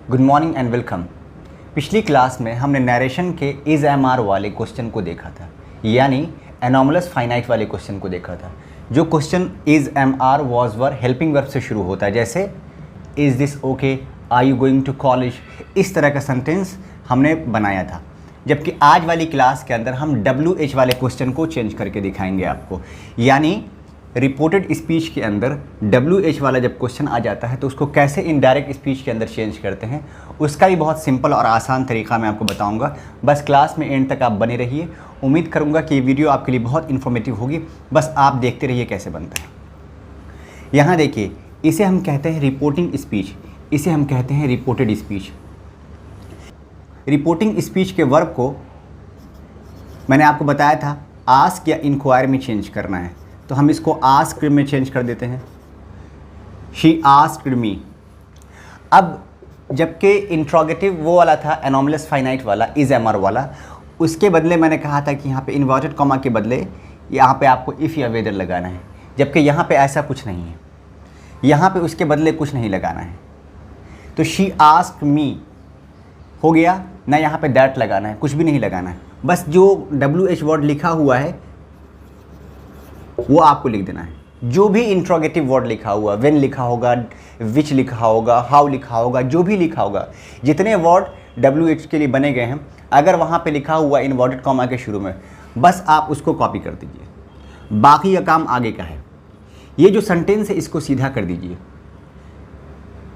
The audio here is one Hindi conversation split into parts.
Good morning and welcome. पिछली क्लास में हमने नरेशन के इज एम आर वाले क्वेश्चन को देखा था, यानी एनोमलस फाइनाइट वाले क्वेश्चन को देखा था। जो question is am are was were helping verb से शुरू होता है, जैसे is this okay, are you going to college, इस तरह का सेंटेंस हमने बनाया था। जबकि आज वाली क्लास के अंदर हम WH वाले क्वेश्चन को चेंज करके दिखाएंगे आपको, यानी रिपोर्टेड स्पीच के अंदर WH वाला जब क्वेश्चन आ जाता है तो उसको कैसे इनडायरेक्ट स्पीच के अंदर चेंज करते हैं, उसका भी बहुत सिंपल और आसान तरीका मैं आपको बताऊंगा। बस क्लास में एंड तक आप बने रहिए। उम्मीद करूंगा कि ये वीडियो आपके लिए बहुत इन्फॉर्मेटिव होगी। बस आप देखते रहिए कैसे बनता है। यहाँ देखिए, इसे हम कहते हैं रिपोर्टिंग स्पीच, इसे हम कहते हैं रिपोर्टेड स्पीच। रिपोर्टिंग स्पीच के वर्ब को मैंने आपको बताया था आस्क या इंक्वायर में चेंज करना है, तो हम इसको आस्क्ड में चेंज कर देते हैं। She asked me. अब जबकि इंट्रोगेटिव वो वाला था एनोमलस फाइनाइट वाला, इज एम आर वाला, उसके बदले मैंने कहा था कि यहाँ पे इन्वर्टेड कॉमा के बदले यहाँ पे आपको इफ़ या वेदर लगाना है, जबकि यहाँ पे ऐसा कुछ नहीं है। यहाँ पे उसके बदले कुछ नहीं लगाना है। तो शी आस्क्ड मी हो गया ना, यहाँ पे दैट लगाना है, कुछ भी नहीं लगाना है। बस जो WH वर्ड लिखा हुआ है वो आपको लिख देना है। जो भी इंट्रोगेटिव वर्ड लिखा हुआ, व्हेन लिखा होगा, विच लिखा होगा, हाउ लिखा होगा, जो भी लिखा होगा, जितने वर्ड WH के लिए बने गए हैं, अगर वहाँ पे लिखा हुआ इन्वर्टेड कॉमा के शुरू में, बस आप उसको कॉपी कर दीजिए। बाकी का काम आगे का है। ये जो सेंटेंस है इसको सीधा कर दीजिए।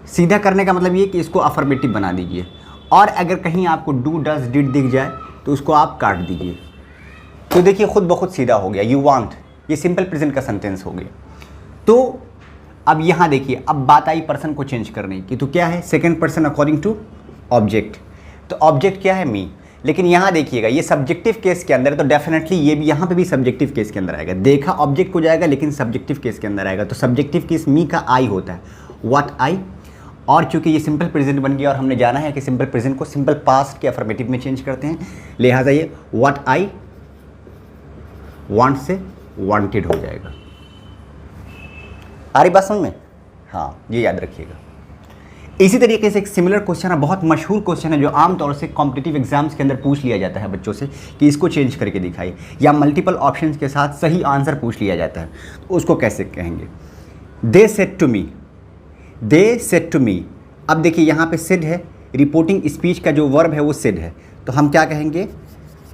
सीधा करने का मतलब ये कि इसको अफर्मेटिव बना दीजिए, और अगर कहीं आपको डू डज डिड दिख जाए तो उसको आप काट दीजिए। तो देखिए खुद ब खुद सीधा हो गया। यू वांट, ये सिंपल प्रेजेंट का सेंटेंस हो गया। तो अब यहाँ देखिए, अब बात आई पर्सन को चेंज करने की, तो क्या है second person according to object. तो ऑब्जेक्ट क्या है? मी। लेकिन यहाँ देखिएगा, ये सब्जेक्टिव केस के अंदर है, तो डेफिनेटली ये भी यहाँ पे भी सब्जेक्टिव केस के अंदर आएगा। देखा ऑब्जेक्ट को जाएगा, लेकिन सब्जेक्टिव केस के अंदर आएगा। तो सब्जेक्टिव केस मी का आई होता है, व्हाट आई। और चूंकि ये सिंपल प्रेजेंट बन गया और हमने जाना है कि सिंपल प्रेजेंट को सिंपल पास्ट के अफर्मेटिव में चेंज करते हैं, लिहाजा ये what I want say wanted हो जाएगा। आ रही बात समझ में? हाँ, ये याद रखिएगा। इसी तरीके से एक सिमिलर क्वेश्चन है, बहुत मशहूर क्वेश्चन है, जो आमतौर से कॉम्पिटिटिव एग्जाम्स के अंदर पूछ लिया जाता है बच्चों से कि इसको चेंज करके दिखाइए, या मल्टीपल ऑप्शंस के साथ सही आंसर पूछ लिया जाता है। तो उसको कैसे कहेंगे? They said to me, they said to me. अब देखिए यहाँ पे सेड है, रिपोर्टिंग स्पीच का जो वर्ब है वो सेड है, तो हम क्या कहेंगे?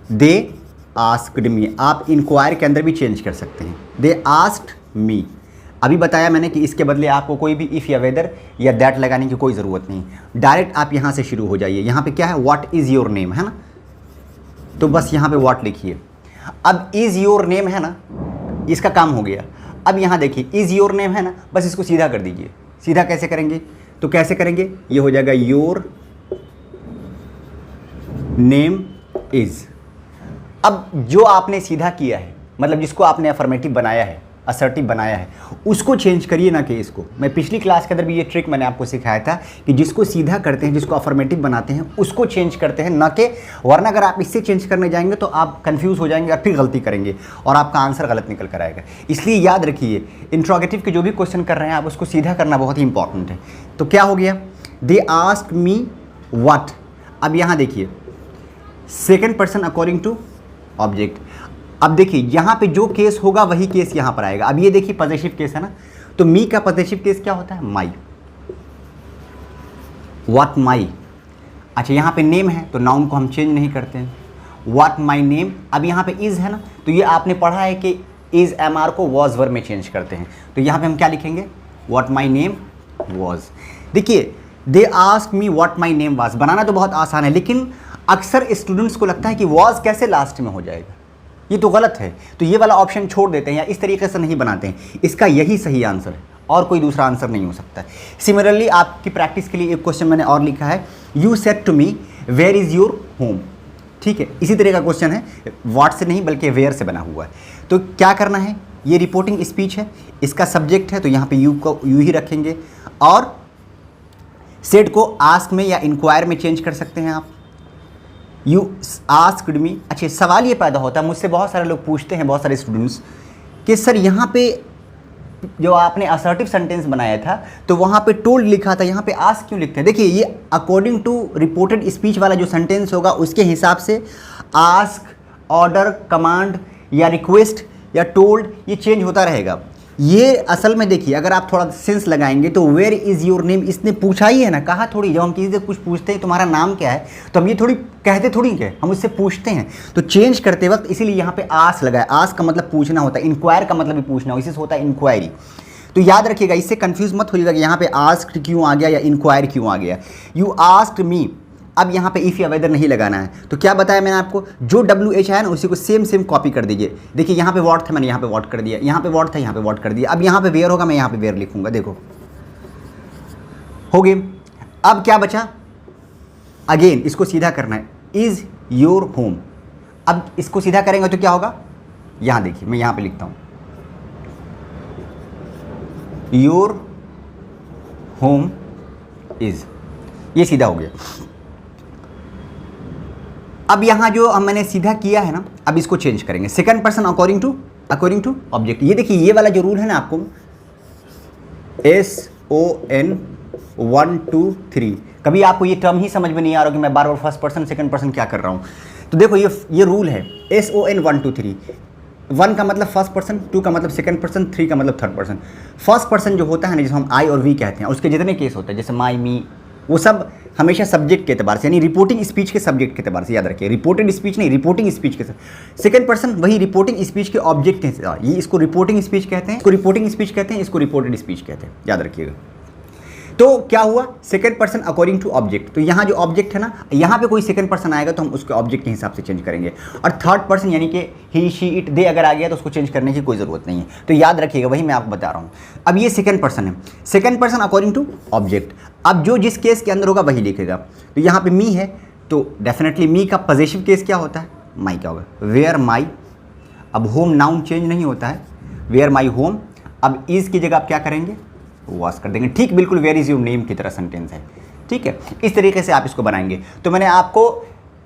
दे आस्क्ड मी। आप इंक्वायर के अंदर भी चेंज कर सकते हैं, दे आस्क्ड मी। अभी बताया मैंने कि इसके बदले आपको कोई भी इफ़ या वेदर या दैट लगाने की कोई ज़रूरत नहीं। डायरेक्ट आप यहाँ से शुरू हो जाइए। यहाँ पे क्या है? व्हाट इज़ योर नेम, है ना, तो बस यहाँ पे व्हाट लिखिए। अब इज़ योर नेम है ना, इसका काम हो गया। अब यहाँ देखिए, इज़ योर नेम है ना, बस इसको सीधा कर दीजिए। सीधा कैसे करेंगे? तो कैसे करेंगे? ये हो जाएगा योर नेम इज़। अब जो आपने सीधा किया है, मतलब जिसको आपने अफर्मेटिव बनाया है, असर्टिव बनाया है, उसको चेंज करिए ना कि इसको। मैं पिछली क्लास के अंदर भी ये ट्रिक मैंने आपको सिखाया था कि जिसको सीधा करते हैं, जिसको अफर्मेटिव बनाते हैं, उसको चेंज करते हैं, ना कि वरना अगर आप इससे चेंज करने जाएंगे तो आप कंफ्यूज हो जाएंगे और फिर गलती करेंगे और आपका आंसर गलत निकल कर आएगा। इसलिए याद रखिए, इंट्रोगेटिव के जो भी क्वेश्चन कर रहे हैं आप उसको सीधा करना बहुत ही इंपॉर्टेंट है। तो क्या हो गया? They asked me what. अब यहाँ देखिए, second person according to object. अब देखिए यहाँ पे जो केस होगा वही केस यहाँ पर आएगा। अब ये देखिए पॉजेसिव केस है ना, तो मी का पॉजेसिव केस क्या होता है? माई। What my. अच्छा, यहाँ पे नेम है तो नाउन को हम चेंज नहीं करते हैं, व्हाट माई नेम। अब यहाँ पे इज है ना, तो ये आपने पढ़ा है कि इज एम आर को वॉज वर्ब में चेंज करते हैं, तो यहाँ पे हम क्या लिखेंगे? What my name was. देखिए, they asked me what my name was बनाना तो बहुत आसान है, लेकिन अक्सर स्टूडेंट्स को लगता है कि वॉज कैसे लास्ट में हो जाएगा, ये तो गलत है, तो ये वाला ऑप्शन छोड़ देते हैं या इस तरीके से नहीं बनाते हैं। इसका यही सही आंसर है और कोई दूसरा आंसर नहीं हो सकता। सिमिलरली आपकी प्रैक्टिस के लिए एक क्वेश्चन मैंने और लिखा है, you said to me where is your home. ठीक है, इसी तरह का क्वेश्चन है, व्हाट से नहीं बल्कि वेयर से बना हुआ है। तो क्या करना है? ये रिपोर्टिंग स्पीच है, इसका सब्जेक्ट है, तो यहाँ पे यू को यू ही रखेंगे, और सेड को आस्क में या इंक्वायर में चेंज कर सकते हैं आप। You asked me. अच्छा, सवाल ये पैदा होता है, मुझसे बहुत सारे लोग पूछते हैं, बहुत सारे स्टूडेंट्स, कि सर यहाँ पे जो आपने असर्टिव सेंटेंस बनाया था तो वहाँ पे टोल्ड लिखा था, यहाँ पे आस्क क्यों लिखते हैं? देखिए ये अकॉर्डिंग टू रिपोर्टेड स्पीच वाला जो सेंटेंस होगा उसके हिसाब से आस्क, ऑर्डर, कमांड या रिक्वेस्ट या टोल्ड ये चेंज होता रहेगा। ये असल में देखिए अगर आप थोड़ा सेंस लगाएंगे तो वेयर इज़ योर नेम इसने पूछा ही है ना, कहा थोड़ी। जब हम किसी से कुछ पूछते हैं तुम्हारा नाम क्या है तो हम ये थोड़ी कहते थोड़ी है, हम उससे पूछते हैं। तो चेंज करते वक्त इसीलिए यहाँ पे आस्क लगा है। आस्क का मतलब पूछना होता है, इंक्वायर का मतलब भी पूछना हो, इसी से होता है इंक्वायरी। तो याद रखिएगा, इससे कंफ्यूज मत होइएगा कि यहाँ पे आस्क्ड क्यों आ गया या इंक्वायर क्यों आ गया। यू आस्क्ड मी, अब यहाँ पे इफ़ या वेदर नहीं लगाना है। तो क्या बताया मैंने आपको, जो WH है ना उसी को सेम कॉपी कर दीजिए। देखिए यहाँ पे वॉट था, मैंने यहाँ पे वॉट कर दिया, यहाँ पे वॉट था, यहाँ पे वॉट कर दिया। अब यहाँ पे वेयर होगा, मैं यहाँ पे वेयर लिखूंगा। देखो हो गए। अब क्या बचा, अगेन इसको सीधा करना है, इज़ योर होम। अब इसको सीधा करेंगे तो क्या होगा, यहाँ देखिए मैं यहाँ पे लिखता हूँ योर होम इज़, ये सीधा हो गया। अब यहाँ जो मैंने सीधा किया है ना, अब इसको चेंज करेंगे second person according to object. ये देखिए ये वाला जो रूल है ना आपको SON 1 2 3, कभी आपको ये टर्म ही समझ में नहीं आ रहा कि मैं बार बार फर्स्ट पर्सन सेकंड पर्सन क्या कर रहा हूँ। तो देखो ये रूल है SON 1 2 3। 1 का मतलब फर्स्ट पर्सन, 2 का मतलब सेकंड पर्सन, 3 का मतलब थर्ड पर्सन। फर्स्ट पर्सन जो होता है ना, जैसे हम आई और वी कहते हैं, उसके जितने केस होते हैं जैसे माई, मी, वो सब हमेशा सब्जेक्ट के एतबार से, यानी रिपोर्टिंग स्पीच के सब्जेक्ट के एतबार से। याद रखिए, रिपोर्टेड स्पीच नहीं, रिपोर्टिंग स्पीच के। सेकंड पर्सन वही रिपोर्टिंग स्पीच के ऑब्जेक्ट हैं, ये इसको रिपोर्टिंग स्पीच कहते हैं, इसको रिपोर्टिंग स्पीच कहते हैं, इसको रिपोर्टेड स्पीच कहते हैं। याद रखिएगा। तो क्या हुआ, second person according to object. तो यहाँ जो ऑब्जेक्ट है ना, यहाँ पे कोई सेकंड पर्सन आएगा तो हम उसके ऑब्जेक्ट के हिसाब से चेंज करेंगे। और थर्ड पर्सन यानी कि ही, शी, इट, दे अगर आ गया तो उसको चेंज करने की कोई ज़रूरत नहीं है। तो याद रखिएगा, वही मैं आपको बता रहा हूँ। अब ये सेकंड पर्सन है, second person according to object. अब जो जिस केस के अंदर होगा वही लिखेगा। तो यहाँ पे मी है तो डेफिनेटली मी का पॉजेसिव केस क्या होता है, माई क्या होगा, वेयर माई। अब होम नाउन चेंज नहीं होता है, वेयर माई होम। अब इज़ की जगह आप क्या करेंगे, वॉश कर देंगे। ठीक बिल्कुल वेयर इज़ योर नेम की तरह सेंटेंस है। ठीक है, इस तरीके से आप इसको बनाएंगे। तो मैंने आपको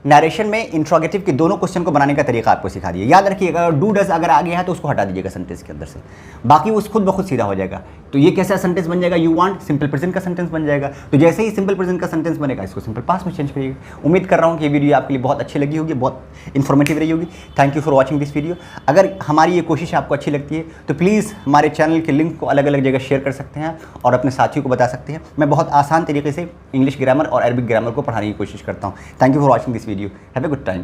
नरेशन में इंट्रोगेटिव के दोनों क्वेश्चन को बनाने का तरीका आपको सिखा दिया। याद रखिएगा, डू डज अगर आ गया है तो उसको हटा दीजिएगा सेंटेंस के अंदर से, बाकी वो खुद ब खुद सीधा हो जाएगा। तो ये कैसा सेंटेंस बन जाएगा, यू वांट, सिंपल प्रेजेंट का सेंटेंस बन जाएगा। तो जैसे ही सिंपल प्रेजेंट का सेंटेंस बनेगा इसको सिंपल पास्ट में चेंज करिएगा। उम्मीद कर रहा हूँ कि ये वीडियो आपके लिए बहुत अच्छी लगी होगी, बहुत इन्फॉर्मेटिव रही होगी। Thank you for watching this video. अगर हमारी ये कोशिश आपको अच्छी लगती है तो प्लीज़ हमारे चैनल के लिंक को अलग अलग जगह शेयर कर सकते हैं और अपने साथियों को बता सकते हैं। मैं बहुत आसान तरीके से इंग्लिश ग्रामर और अरबिक ग्रामर को पढ़ाने की कोशिश करता हूँ। Thank you for watching this video. Have a good time.